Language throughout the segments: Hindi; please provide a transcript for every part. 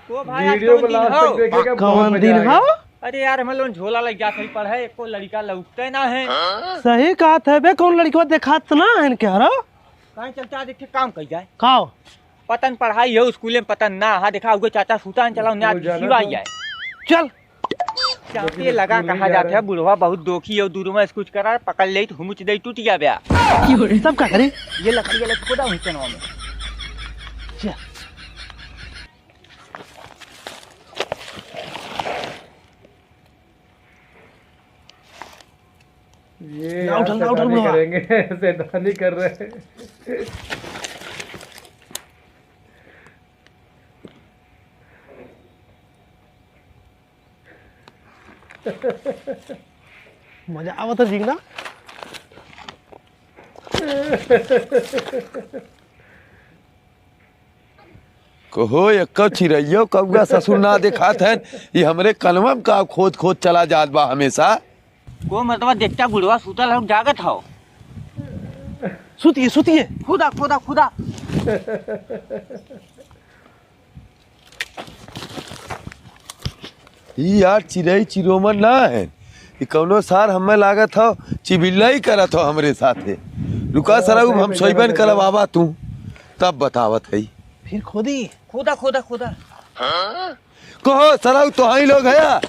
को भाई वीडियो को लास्ट तक देखेगा, बहुत कौन मजा दिन आएगा। हो? अरे यार हम लोग झोला लग जाते ही पढ़े एको लड़का लौटते ना है। सही बात है बे, कौन लड़की देखात ना है क्या रो? कहीं चलता देखे काम कर जाए। खाओ पतन पढ़ाई हो स्कूल में पतन ना हा देखा उगे चाचा सूता चलाओ ना शिवा जाए। चल चाहते लगा कहा जाता है बुढ़वा बहुत दोखी है दूर में कुछ करा पकड़ ले तो हुमुच दे टूट गया बया। सब क्या करे? ये लकड़ी वाला खुदा हुई चनवा में। चल ये ना उठल, ना उठल शैतानी बुढ़वा। करेंगे शैतानी कर रहे हैं। मजा आवत है ना। कहो एक चिड़ैयो कौआ ससुर ना देखात है, ये हमरे कलमा में का खोद खोद चला जात बा हमेशा। को मतलब देखता बुढ़वा सूतल हम जागत हो। सुतिए सुतिए। खुदा खुदा खुदा ई यार चिड़ै चिरोमन ना है, ये कौनो सार हमें लागत हो चिबिल्ला ही करत हो हमरे साथे। रुका सराउ हम सोईबन करब आवा तू तब बतावत है। फिर खोदी खुदा खुदा खुदा कहो सराउ तो ही लोग है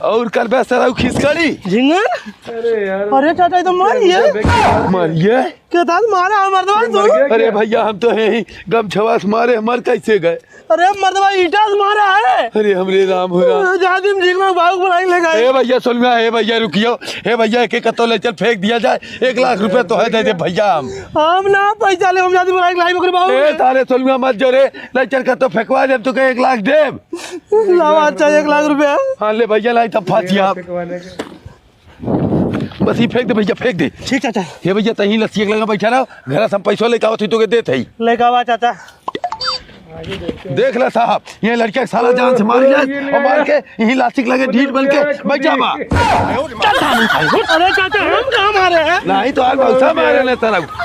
और कर बे सराउ खिसकड़ी झिंगन। अरे यार, अरे चाचा ये तो मारिए मरिए। क्या था मारा है मर्दवा तू? अरे भैया हम तो यही गमछवा से मारे, मर कैसे गए? अरे मर्दवा ईटा से मारा है। अरे हमरे राम हो राम। जहाँ दिन झिंगना भाग बुलाई लगा। हे भैया सुन में, हे भैया रुकियो, हे भैया एक कत्तो ले चल फेंक दिया जाए, 1 लाख रुपए तो है दे दे भैया। हम ना पैसा ले, हम जाती बुलाई लाई बकरी बाबू। ए तारे सुन में मत जोरे, ले चल कत्तो फेंकवा दे, तो 1 लाख दे। लाओ अच्छा 1 लाख रुपया। हाँ ले भैया लाई तब फातिया फेंकवाने के। बस ही फेंक दे भैया फेंक दे। ठीक चाचा हे भैया तही लस्सी एक लगा बैठा रहो, घर से हम पैसों लेके आवत ही तो के देत है। लेके आवा चाचा। देख ले साहब, ये लड़के के साला जान से मार जाए और मार के यही लास्टिक लगे ढीठ बन के बैठा बा। अरे चाचा हम कहाँ मारे हैं? नहीं तो आज मौसा मारे ने तरफ।